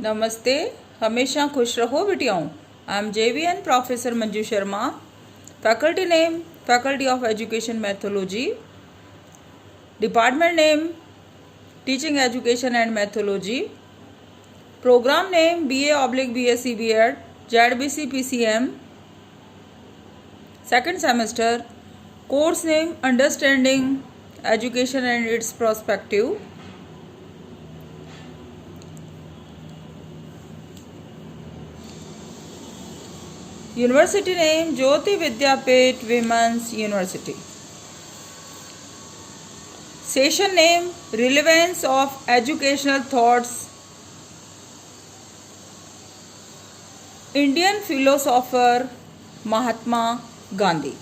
नमस्ते, हमेशा खुश रहो बिटियाओं। I am JVN professor Manju Sharma. Faculty name faculty of education methodology, department name teaching education and methodology, programme name BA/BSc B.Ed ZBC PCM, second semester, course name understanding education and its prospective, university name Jyoti Vidyapeeth women's university, session name relevance of educational thoughts, Indian philosopher Mahatma Gandhi.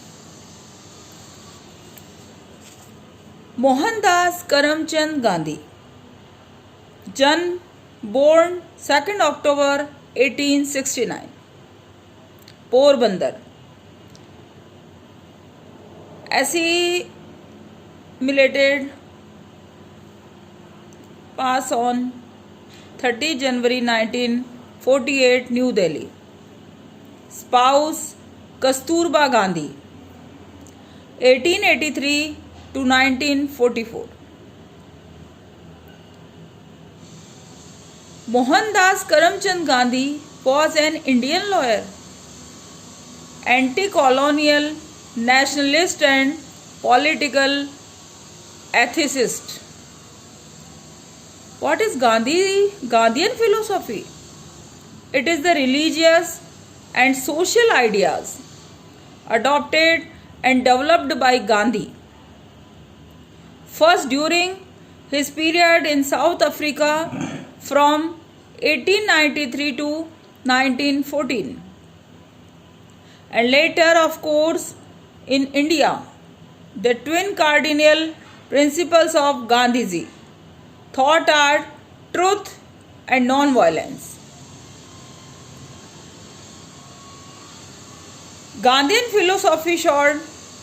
Mohandas Karamchand Gandhi, जन्म born 2 October 1869, Porbandar, assimilated, pass on 30 January 1948, New Delhi, spouse Kasturba Gandhi, 1883 to 1944. Mohandas Karamchand Gandhi was an Indian lawyer, anti-colonial, nationalist and political ethicist. What is Gandhian philosophy? It is the religious and social ideas adopted and developed by Gandhi, first during his period in South Africa from 1893 to 1914. And later, of course, in India, the twin cardinal principles of Gandhiji thought are truth and non-violence. Gandhian philosophy showed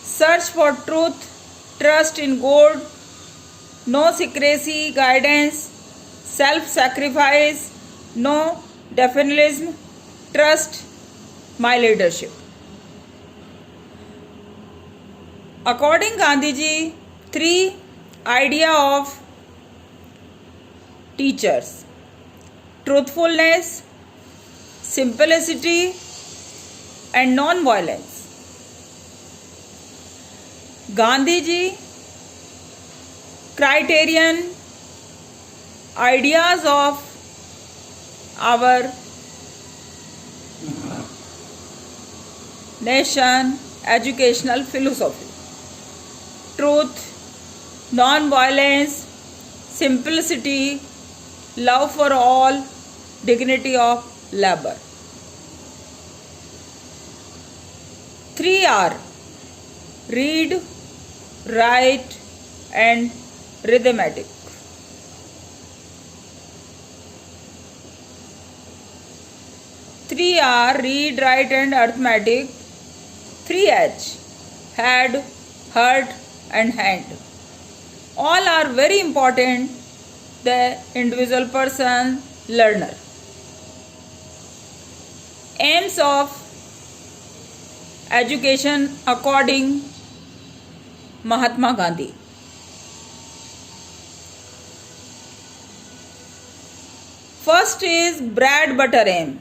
search for truth, trust in God, no secrecy, guidance, self-sacrifice, no definitionalism, trust my leadership. According Gandhiji, 3 idea of teachers: truthfulness, simplicity and non-violence. Gandhiji criterion ideas of our nation educational philosophy: truth, non-violence, simplicity, love for all, dignity of labor. 3R: read, write and arithmetic. 3R: read, write and arithmetic. 3H: head, heart and hand. All are very important, the individual person, learner. Aims of education according Mahatma Gandhi: first is bread butter aim.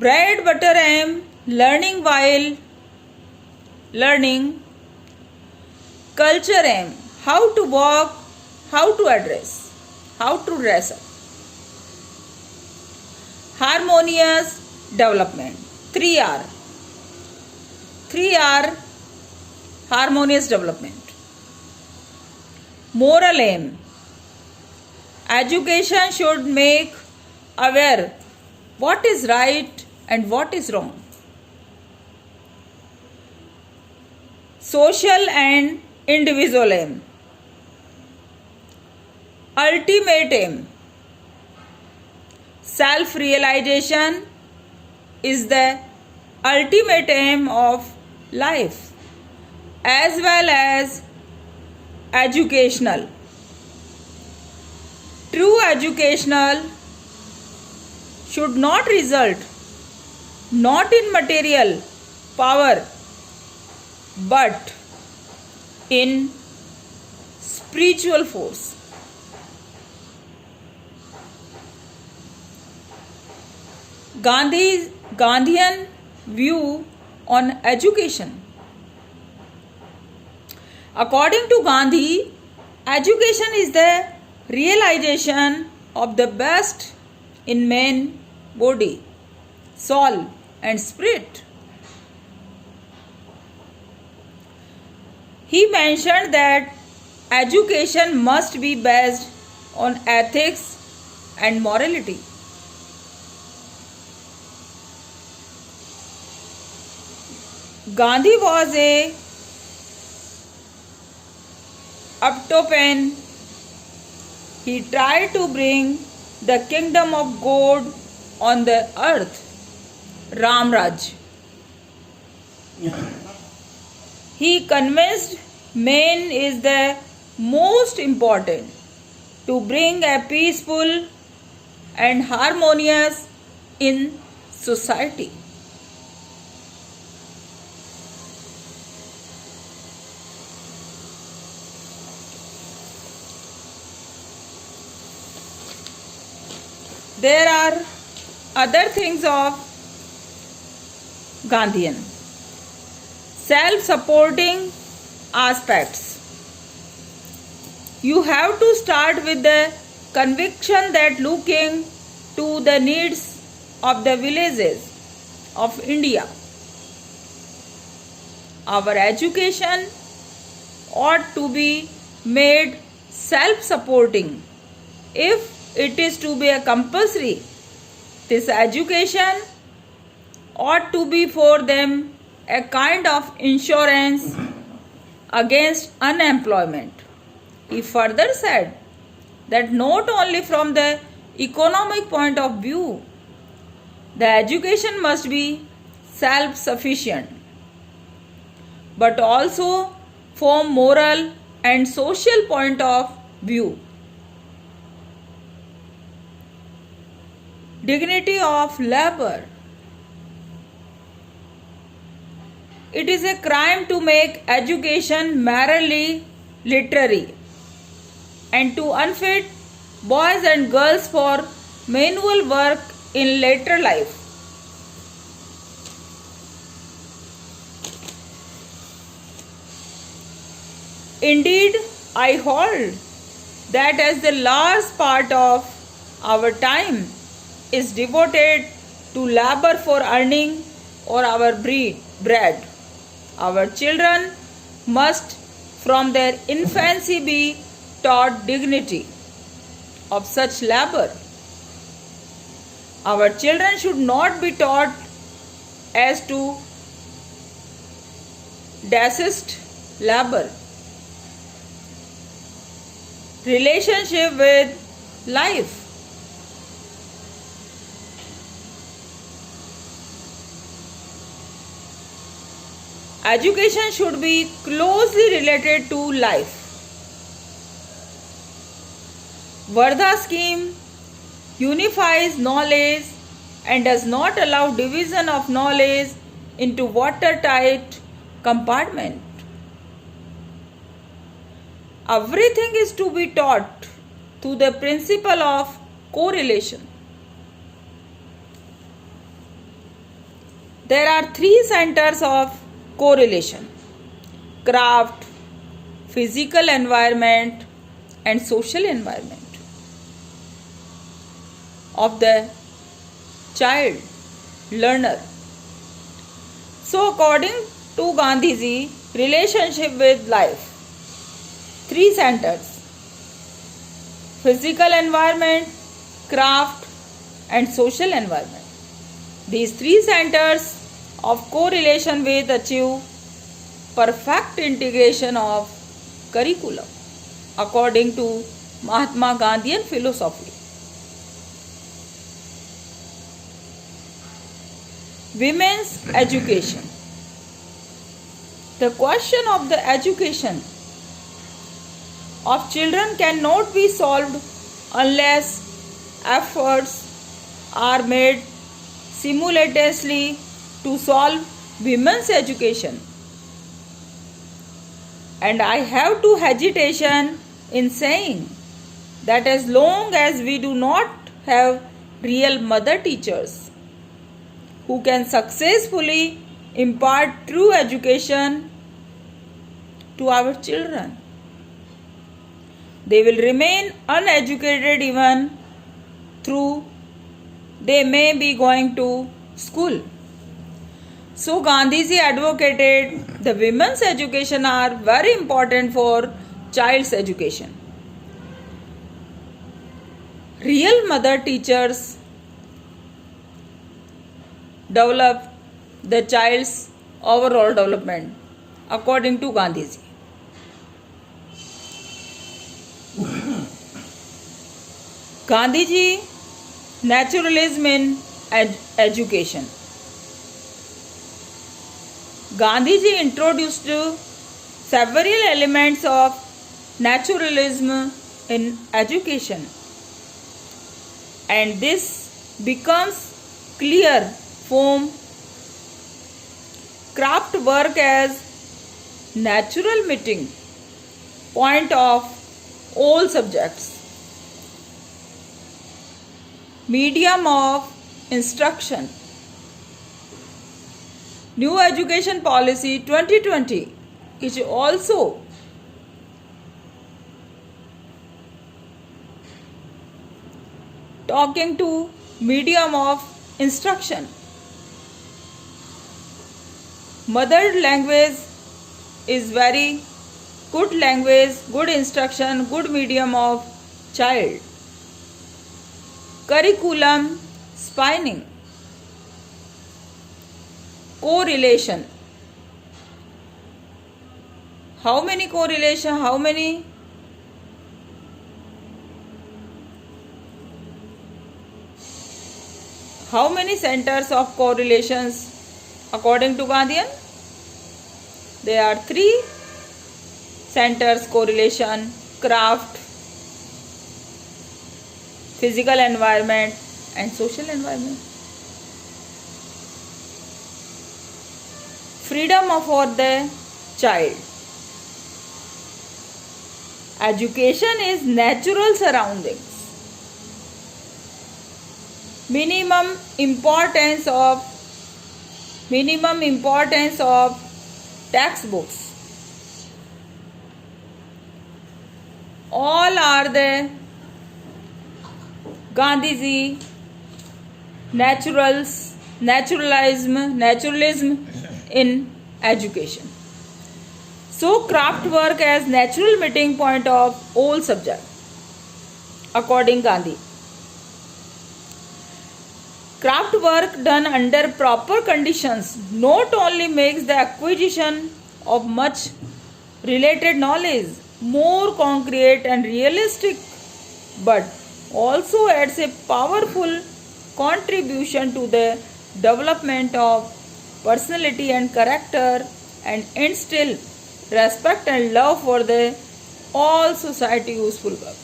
Bread butter aim: learning while learning. Culture aim: how to walk, how to address, how to dress up. Harmonious development: 3R. 3R: harmonious development. Moral aim: education should make aware what is right and what is wrong. Social and individual aim: ultimate aim: self-realization is the ultimate aim of life, as well as educational. True educational should not result not in material power but in spiritual force. Gandhian view on education. According to Gandhi, education is the realization of the best in man, body, soul, and spirit. He mentioned that education must be based on ethics and morality. Gandhi was a utopian. He tried to bring the kingdom of God on the earth, Ram Raj. He convinced man is the most important to bring a peaceful and harmonious in society. There are other things of Gandhian. Self-supporting aspects. You have to start with the conviction that looking to the needs of the villages of India, our education ought to be made self-supporting. If it is to be a compulsory, this education ought to be for them a kind of insurance against unemployment. He further said that not only from the economic point of view, the education must be self-sufficient, but also from moral and social point of view. Dignity of labor. It is a crime to make education merely literary and to unfit boys and girls for manual work in later life. Indeed, I hold that as the last part of our time is devoted to labor for earning or our bread, our children must from their infancy be taught dignity of such labor. Our children should not be taught as to desist labor. Relationship with life. Education should be closely related to life. Vardha scheme unifies knowledge and does not allow division of knowledge into watertight compartment. Everything is to be taught to the principle of correlation. There are three centers of correlation: craft, physical environment, and social environment of the child learner. So according to Gandhiji, relationship with life, three centers: physical environment, craft, and social environment. These three centers of correlation with achieve perfect integration of curriculum according to Mahatma Gandhian philosophy. Women's education. The question of the education of children cannot be solved unless efforts are made simultaneously to solve women's education. And I have to hesitation in saying that as long as we do not have real mother teachers who can successfully impart true education to our children, they will remain uneducated even through they may be going to school. So Gandhiji advocated the women's education are very important for child's education. Real mother teachers develop the child's overall development according to Gandhiji. Gandhiji naturalism in education. Gandhiji introduced several elements of naturalism in education, and this becomes clear from craft work as natural meeting point of all subjects, medium of instruction. New Education Policy 2020 is also talking to medium of instruction. Mother language is very good language, good instruction, good medium of child. Curriculum spinning. Correlation. How many correlation? How many centers of correlations according to Gandhian? There are 3 centers: correlation, craft, physical environment and social environment. Freedom for the child. Education is natural surroundings. Minimum importance of textbooks. All are the Gandhiji naturalism in education. So craft work as natural meeting point of all subject according Gandhi. Craft work done under proper conditions not only makes the acquisition of much related knowledge more concrete and realistic, but also adds a powerful contribution to the development of personality and character, and instill respect and love for the all society useful work.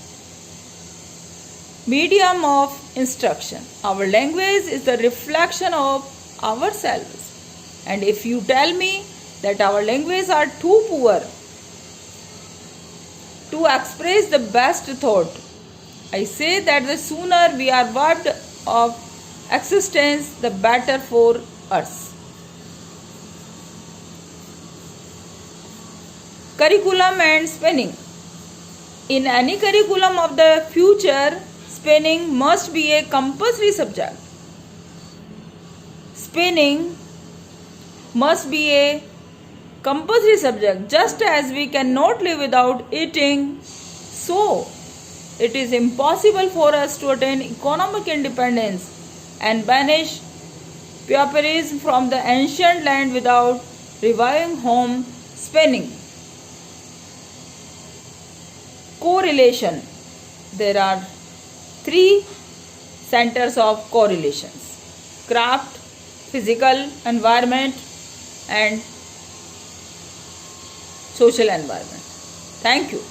Medium of instruction. Our language is the reflection of ourselves, and if you tell me that our language are too poor to express the best thought, I say that the sooner we are robbed of existence, the better for us. Curriculum and spinning. In any curriculum of the future, spinning must be a compulsory subject. Spinning must be a compulsory subject, just as we cannot live without eating. So, it is impossible for us to attain economic independence and banish pauperism from the ancient land without reviving home spinning. Correlation. There are 3 centers of correlations: craft, physical environment and social environment. Thank you.